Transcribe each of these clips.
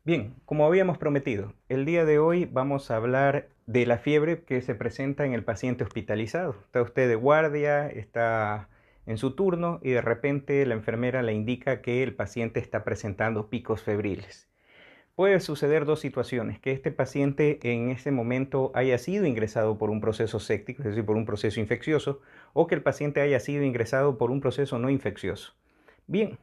Bien, como habíamos prometido, el día de hoy vamos a hablar de la fiebre que se presenta en el paciente hospitalizado. Está usted de guardia, está en su turno y de repente la enfermera le indica que el paciente está presentando picos febriles. Puede suceder dos situaciones: que este paciente en ese momento haya sido ingresado por un proceso séptico, es decir, por un proceso infeccioso, o que el paciente haya sido ingresado por un proceso no infeccioso. Bien,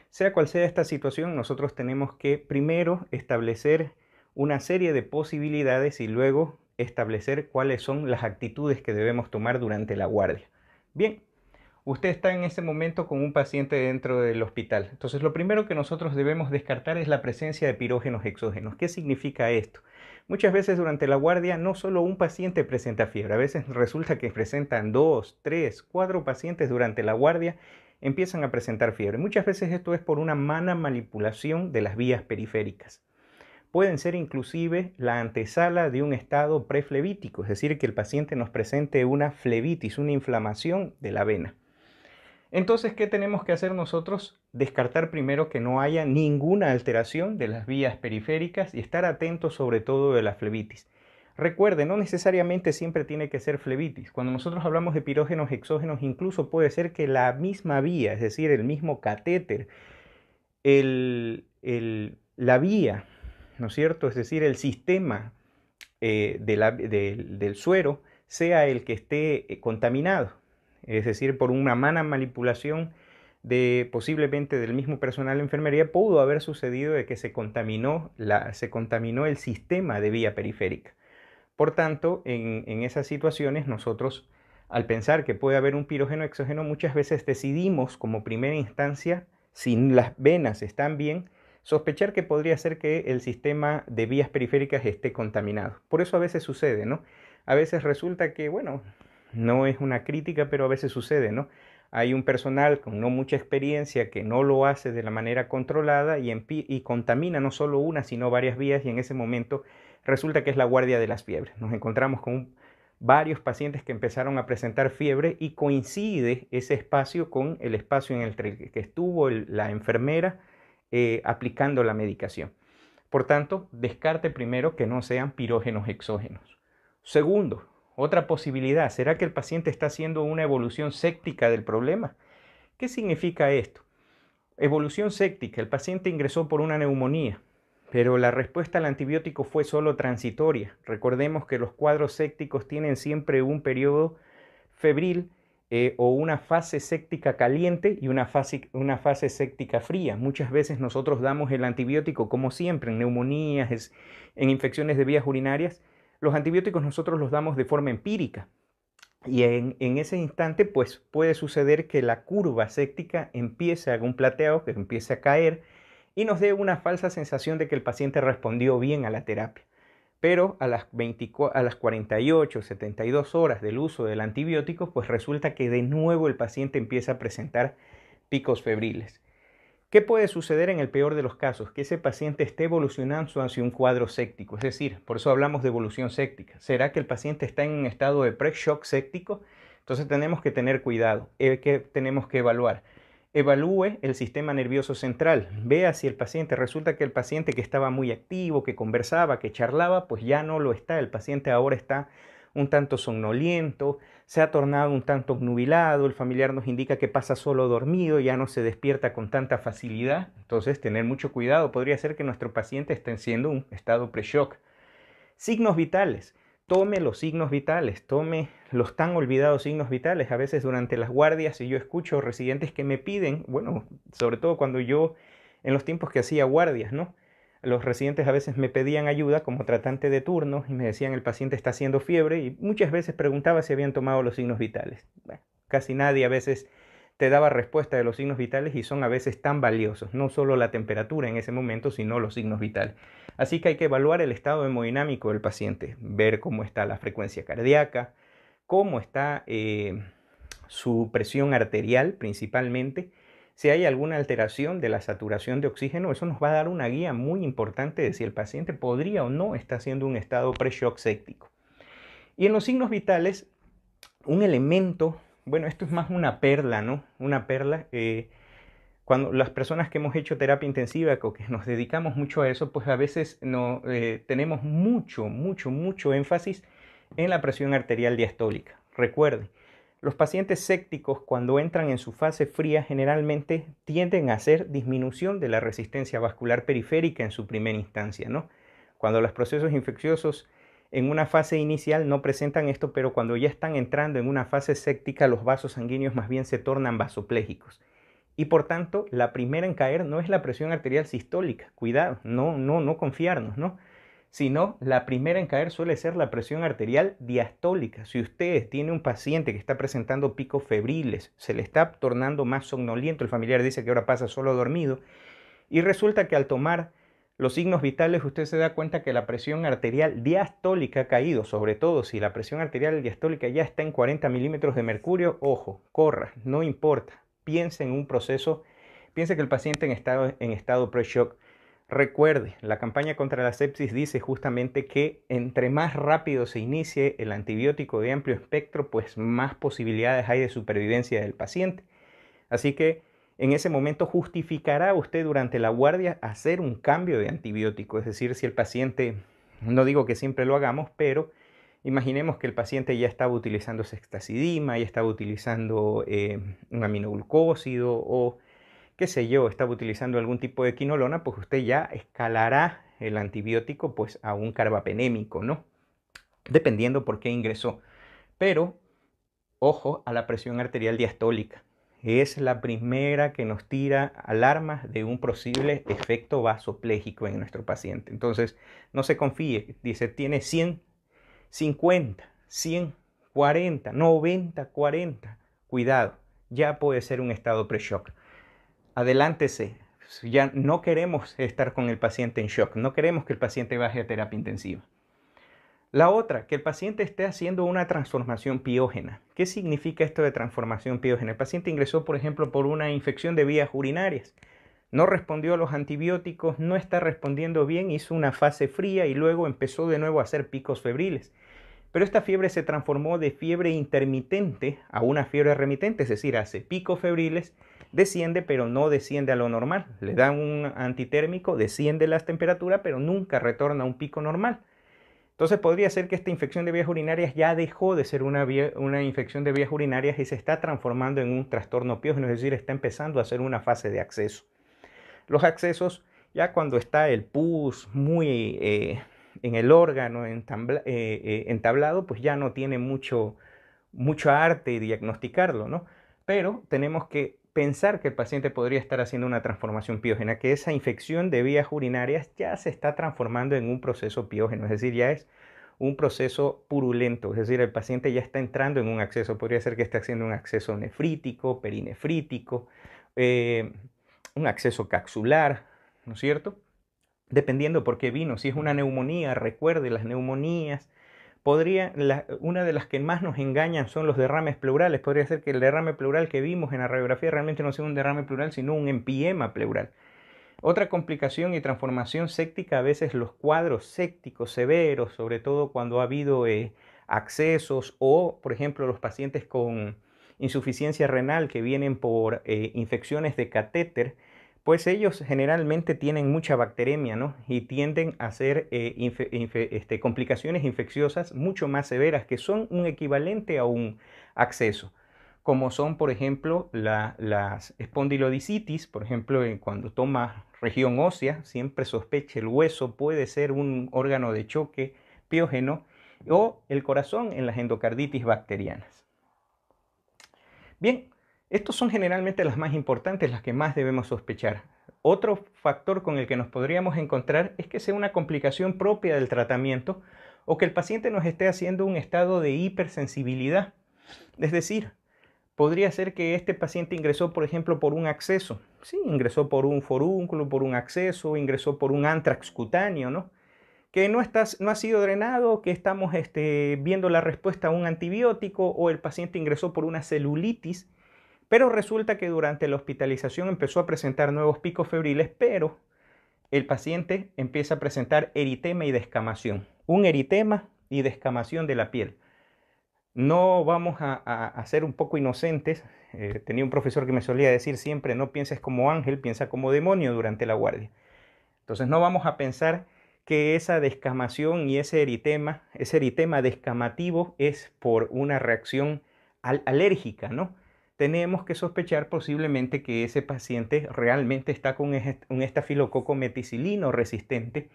sea cual sea esta situación, nosotros tenemos que primero establecer una serie de posibilidades y luego establecer cuáles son las actitudes que debemos tomar durante la guardia. Bien, usted está en ese momento con un paciente dentro del hospital. Entonces, lo primero que nosotros debemos descartar es la presencia de pirógenos exógenos. ¿Qué significa esto? Muchas veces durante la guardia no solo un paciente presenta fiebre, a veces resulta que presentan dos, tres, cuatro pacientes durante la guardia empiezan a presentar fiebre. Muchas veces esto es por una mala manipulación de las vías periféricas. Pueden ser inclusive la antesala de un estado preflevítico, es decir, que el paciente nos presente una flebitis, una inflamación de la vena. Entonces, ¿qué tenemos que hacer nosotros? Descartar primero que no haya ninguna alteración de las vías periféricas y estar atentos sobre todo de la flebitis. Recuerde, no necesariamente siempre tiene que ser flebitis. Cuando nosotros hablamos de pirógenos exógenos, incluso puede ser que la misma vía, es decir, el mismo catéter, la vía, ¿no es cierto? Es decir, el sistema del suero sea el que esté contaminado, es decir, por una mala manipulación de posiblemente del mismo personal de enfermería, pudo haber sucedido de que se contaminó el sistema de vía periférica. Por tanto, en esas situaciones nosotros, al pensar que puede haber un pirógeno exógeno, muchas veces decidimos como primera instancia, si las venas están bien, sospechar que podría ser que el sistema de vías periféricas esté contaminado. Por eso a veces sucede, ¿no? A veces resulta que, bueno, no es una crítica, pero a veces sucede, ¿no? Hay un personal con no mucha experiencia que no lo hace de la manera controlada y contamina no solo una, sino varias vías, y en ese momento resulta que es la guardia de las fiebres. Nos encontramos con varios pacientes que empezaron a presentar fiebre y coincide ese espacio con el espacio en el que estuvo la enfermera aplicando la medicación. Por tanto, descarte primero que no sean pirógenos exógenos. Segundo, otra posibilidad, ¿será que el paciente está haciendo una evolución séptica del problema? ¿Qué significa esto? Evolución séptica: el paciente ingresó por una neumonía, pero la respuesta al antibiótico fue solo transitoria. Recordemos que los cuadros sépticos tienen siempre un periodo febril o una fase séptica caliente y una fase séptica fría. Muchas veces nosotros damos el antibiótico, como siempre, en neumonías, en infecciones de vías urinarias. Los antibióticos nosotros los damos de forma empírica. Y en ese instante, pues puede suceder que la curva séptica empiece a un plateado, que empiece a caer y nos dé una falsa sensación de que el paciente respondió bien a la terapia. Pero a las 48, 72 horas del uso del antibiótico, pues resulta que de nuevo el paciente empieza a presentar picos febriles. ¿Qué puede suceder en el peor de los casos? Que ese paciente esté evolucionando hacia un cuadro séptico, es decir, por eso hablamos de evolución séptica. ¿Será que el paciente está en un estado de pre-shock séptico? Entonces tenemos que tener cuidado. ¿Qué tenemos que evaluar? Evalúe el sistema nervioso central. Vea si el paciente, resulta que el paciente que estaba muy activo, que conversaba, que charlaba, pues ya no lo está. El paciente ahora está un tanto somnoliento, se ha tornado un tanto obnubilado, el familiar nos indica que pasa solo dormido, ya no se despierta con tanta facilidad. Entonces, tener mucho cuidado, podría ser que nuestro paciente esté haciendo un estado pre-shock. Signos vitales: tome los signos vitales, tome los tan olvidados signos vitales. A veces durante las guardias, y yo escucho residentes que me piden, bueno, sobre todo cuando yo, en los tiempos que hacía guardias, ¿no? Los residentes a veces me pedían ayuda como tratante de turno y me decían el paciente está haciendo fiebre, y muchas veces preguntaba si habían tomado los signos vitales. Bueno, casi nadie a veces te daba respuesta de los signos vitales, y son a veces tan valiosos, no solo la temperatura en ese momento, sino los signos vitales. Así que hay que evaluar el estado hemodinámico del paciente, ver cómo está la frecuencia cardíaca, cómo está su presión arterial principalmente. Si hay alguna alteración de la saturación de oxígeno, eso nos va a dar una guía muy importante de si el paciente podría o no estar haciendo un estado pre-shock séptico. Y en los signos vitales, un elemento, bueno, esto es más una perla, ¿no? Una perla. Cuando las personas que hemos hecho terapia intensiva o que nos dedicamos mucho a eso, pues a veces no, tenemos mucho énfasis en la presión arterial diastólica. Recuerde, los pacientes sépticos cuando entran en su fase fría generalmente tienden a hacer disminución de la resistencia vascular periférica en su primera instancia, ¿no? Cuando los procesos infecciosos en una fase inicial no presentan esto, pero cuando ya están entrando en una fase séptica, los vasos sanguíneos más bien se tornan vasoplégicos. Y por tanto, la primera en caer no es la presión arterial sistólica, cuidado, no confiarnos, ¿no? Sino la primera en caer suele ser la presión arterial diastólica. Si usted tiene un paciente que está presentando picos febriles, se le está tornando más somnoliento, el familiar dice que ahora pasa solo dormido, y resulta que al tomar los signos vitales usted se da cuenta que la presión arterial diastólica ha caído, sobre todo si la presión arterial diastólica ya está en 40 milímetros de mercurio, ojo, corra, no importa, piense en un proceso, piense que el paciente en estado pre-shock. Recuerde, la campaña contra la sepsis dice justamente que entre más rápido se inicie el antibiótico de amplio espectro, pues más posibilidades hay de supervivencia del paciente. Así que en ese momento justificará usted durante la guardia hacer un cambio de antibiótico. Es decir, si el paciente, no digo que siempre lo hagamos, pero imaginemos que el paciente ya estaba utilizando sextacidima, ya estaba utilizando un aminoglucósido o qué sé yo, estaba utilizando algún tipo de quinolona, pues usted ya escalará el antibiótico pues a un carbapenémico, ¿no? Dependiendo por qué ingresó. Pero, ojo a la presión arterial diastólica. Es la primera que nos tira alarmas de un posible efecto vasoplégico en nuestro paciente. Entonces, no se confíe. Dice, tiene 100, 50, 100, 40, 90, 40. Cuidado, ya puede ser un estado pre-shock. Adelántese. Ya no queremos estar con el paciente en shock, no queremos que el paciente baje a terapia intensiva. La otra, que el paciente esté haciendo una transformación piógena. ¿Qué significa esto de transformación piógena? El paciente ingresó, por ejemplo, por una infección de vías urinarias. No respondió a los antibióticos, no está respondiendo bien, hizo una fase fría y luego empezó de nuevo a hacer picos febriles. Pero esta fiebre se transformó de fiebre intermitente a una fiebre remitente, es decir, hace picos febriles, desciende pero no desciende a lo normal. Le dan un antitérmico, desciende la temperatura, pero nunca retorna a un pico normal. Entonces podría ser que esta infección de vías urinarias ya dejó de ser una infección de vías urinarias y se está transformando en un trastorno piógeno, es decir, está empezando a ser una fase de acceso. Los accesos, ya cuando está el pus muy en el órgano entablado, pues ya no tiene mucho arte diagnosticarlo, ¿no? Pero tenemos que pensar que el paciente podría estar haciendo una transformación piógena, que esa infección de vías urinarias ya se está transformando en un proceso piógeno, es decir, ya es un proceso purulento, es decir, el paciente ya está entrando en un acceso, podría ser que esté haciendo un acceso nefrítico, perinefrítico, un acceso capsular, ¿no es cierto? Dependiendo por qué vino, si es una neumonía, recuerde las neumonías, una de las que más nos engañan son los derrames pleurales. Podría ser que el derrame pleural que vimos en la radiografía realmente no sea un derrame pleural, sino un empiema pleural. Otra complicación y transformación séptica, a veces los cuadros sépticos severos, sobre todo cuando ha habido accesos o, por ejemplo, los pacientes con insuficiencia renal que vienen por infecciones de catéter, pues ellos generalmente tienen mucha bacteremia, ¿no? Y tienden a hacer complicaciones infecciosas mucho más severas, que son un equivalente a un acceso, como son, por ejemplo, las espondilodicitis, por ejemplo, cuando toma región ósea, siempre sospeche el hueso, puede ser un órgano de choque piógeno, o el corazón en las endocarditis bacterianas. Bien, estos son generalmente las más importantes, las que más debemos sospechar. Otro factor con el que nos podríamos encontrar es que sea una complicación propia del tratamiento o que el paciente nos esté haciendo un estado de hipersensibilidad. Es decir, podría ser que este paciente ingresó, por ejemplo, por un acceso. Sí, ingresó por un forúnculo, por un acceso, ingresó por un antrax cutáneo, ¿no? Que no ha sido drenado, que estamos viendo la respuesta a un antibiótico o el paciente ingresó por una celulitis, pero resulta que durante la hospitalización empezó a presentar nuevos picos febriles, pero el paciente empieza a presentar eritema y descamación. Un eritema y descamación de la piel. No vamos a ser un poco inocentes. Tenía un profesor que me solía decir siempre, no pienses como ángel, piensa como demonio durante la guardia. Entonces no vamos a pensar que esa descamación y ese eritema descamativo es por una reacción alérgica, ¿no? Tenemos que sospechar posiblemente que ese paciente realmente está con un estafilococo meticilino resistente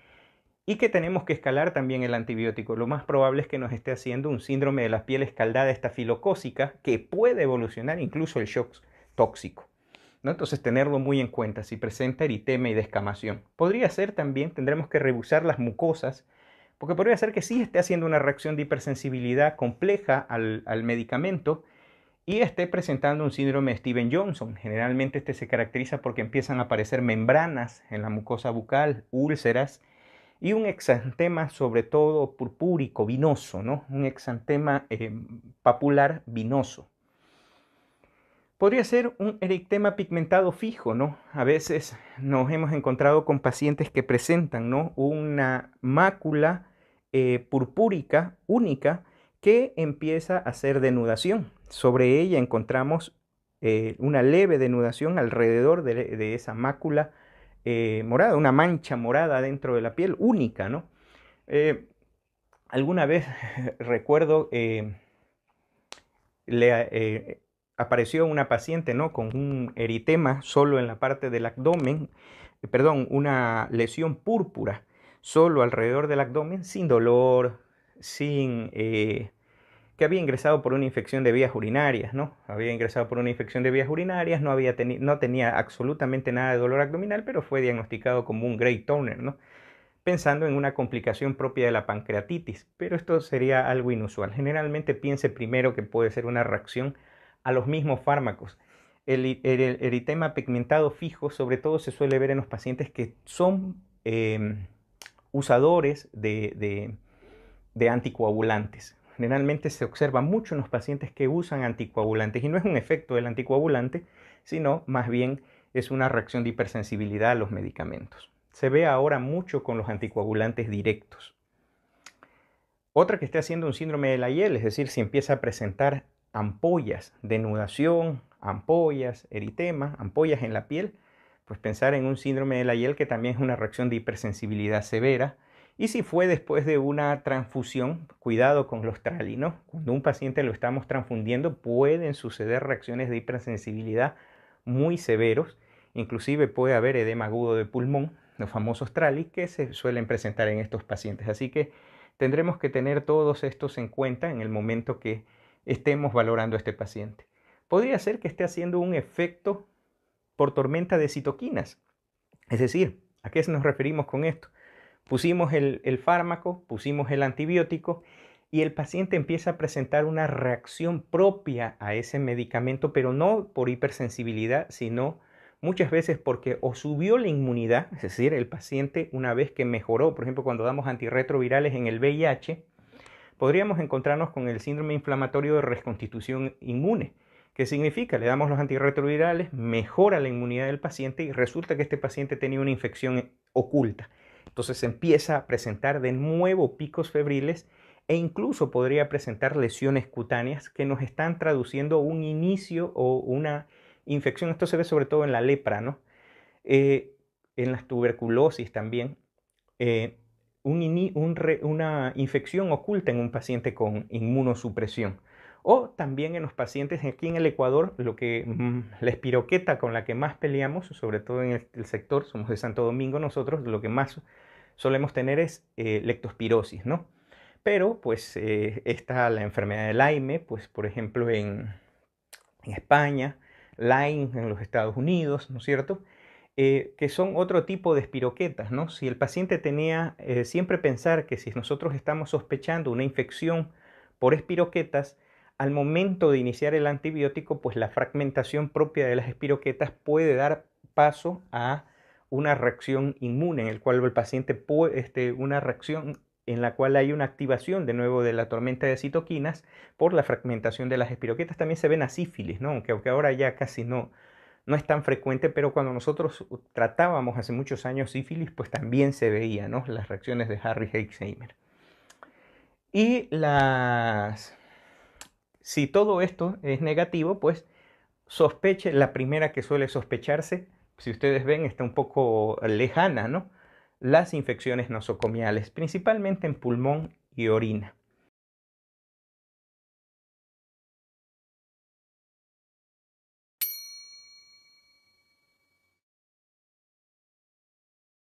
y que tenemos que escalar también el antibiótico. Lo más probable es que nos esté haciendo un síndrome de la piel escaldada estafilocócica que puede evolucionar incluso el shock tóxico, ¿no? Entonces tenerlo muy en cuenta si presenta eritema y descamación. Podría ser también, tendremos que revisar las mucosas, porque podría ser que sí esté haciendo una reacción de hipersensibilidad compleja al medicamento y esté presentando un síndrome de Steven-Johnson. Generalmente este se caracteriza porque empiezan a aparecer membranas en la mucosa bucal, úlceras y un exantema sobre todo purpúrico, vinoso, ¿no? Un exantema papular vinoso. Podría ser un eritema pigmentado fijo, ¿no? A veces nos hemos encontrado con pacientes que presentan, ¿no?, una mácula purpúrica única que empieza a hacer denudación. Sobre ella encontramos una leve denudación alrededor de esa mácula morada, una mancha morada dentro de la piel única, ¿no? Alguna vez recuerdo apareció una paciente, ¿no?, con un eritema solo en la parte del abdomen, perdón, una lesión púrpura solo alrededor del abdomen, sin dolor, sin que había ingresado por una infección de vías urinarias, ¿no? Había ingresado por una infección de vías urinarias, no tenía absolutamente nada de dolor abdominal, pero fue diagnosticado como un Gray Turner, ¿no?, pensando en una complicación propia de la pancreatitis, pero esto sería algo inusual. Generalmente piense primero que puede ser una reacción a los mismos fármacos. El eritema pigmentado fijo sobre todo se suele ver en los pacientes que son usadores de anticoagulantes. Generalmente se observa mucho en los pacientes que usan anticoagulantes y no es un efecto del anticoagulante, sino más bien es una reacción de hipersensibilidad a los medicamentos. Se ve ahora mucho con los anticoagulantes directos. Otra que esté haciendo un síndrome de Lyell, es decir, si empieza a presentar ampollas, denudación, ampollas, eritema, ampollas en la piel, pues pensar en un síndrome de Lyell que también es una reacción de hipersensibilidad severa. Y si fue después de una transfusión, cuidado con los trali, ¿no? Cuando un paciente lo estamos transfundiendo pueden suceder reacciones de hipersensibilidad muy severos, inclusive puede haber edema agudo de pulmón, los famosos trali, que se suelen presentar en estos pacientes. Así que tendremos que tener todos estos en cuenta en el momento que estemos valorando a este paciente. Podría ser que esté haciendo un efecto por tormenta de citoquinas. Es decir, ¿a qué nos referimos con esto? Pusimos el fármaco, pusimos el antibiótico y el paciente empieza a presentar una reacción propia a ese medicamento, pero no por hipersensibilidad, sino muchas veces porque o subió la inmunidad, es decir, el paciente una vez que mejoró, por ejemplo, cuando damos antirretrovirales en el VIH, podríamos encontrarnos con el síndrome inflamatorio de reconstitución inmune. ¿Qué significa? Le damos los antirretrovirales, mejora la inmunidad del paciente y resulta que este paciente tenía una infección oculta. Entonces empieza a presentar de nuevo picos febriles e incluso podría presentar lesiones cutáneas que nos están traduciendo un inicio o una infección. Esto se ve sobre todo en la lepra, ¿no? En las tuberculosis también. Una infección oculta en un paciente con inmunosupresión. O también en los pacientes aquí en el Ecuador, la espiroqueta con la que más peleamos, sobre todo en el sector, somos de Santo Domingo nosotros, lo que más solemos tener es leptospirosis, ¿no? Pero pues está la enfermedad de Lyme, pues por ejemplo en España, Lyme en los Estados Unidos, ¿no es cierto? Que son otro tipo de espiroquetas, ¿no? Si el paciente tenía, siempre pensar que si nosotros estamos sospechando una infección por espiroquetas, al momento de iniciar el antibiótico, pues la fragmentación propia de las espiroquetas puede dar paso a una reacción inmune, en el cual el paciente puede, una reacción en la cual hay una activación de nuevo de la tormenta de citoquinas por la fragmentación de las espiroquetas. También se ven a sífilis, ¿no? Aunque ahora ya casi no es tan frecuente, pero cuando nosotros tratábamos hace muchos años sífilis, pues también se veía, ¿no?, las reacciones de Harry Herxheimer. Y Si todo esto es negativo, pues sospeche, la primera que suele sospecharse, si ustedes ven, está un poco lejana, ¿no? Las infecciones nosocomiales, principalmente en pulmón y orina.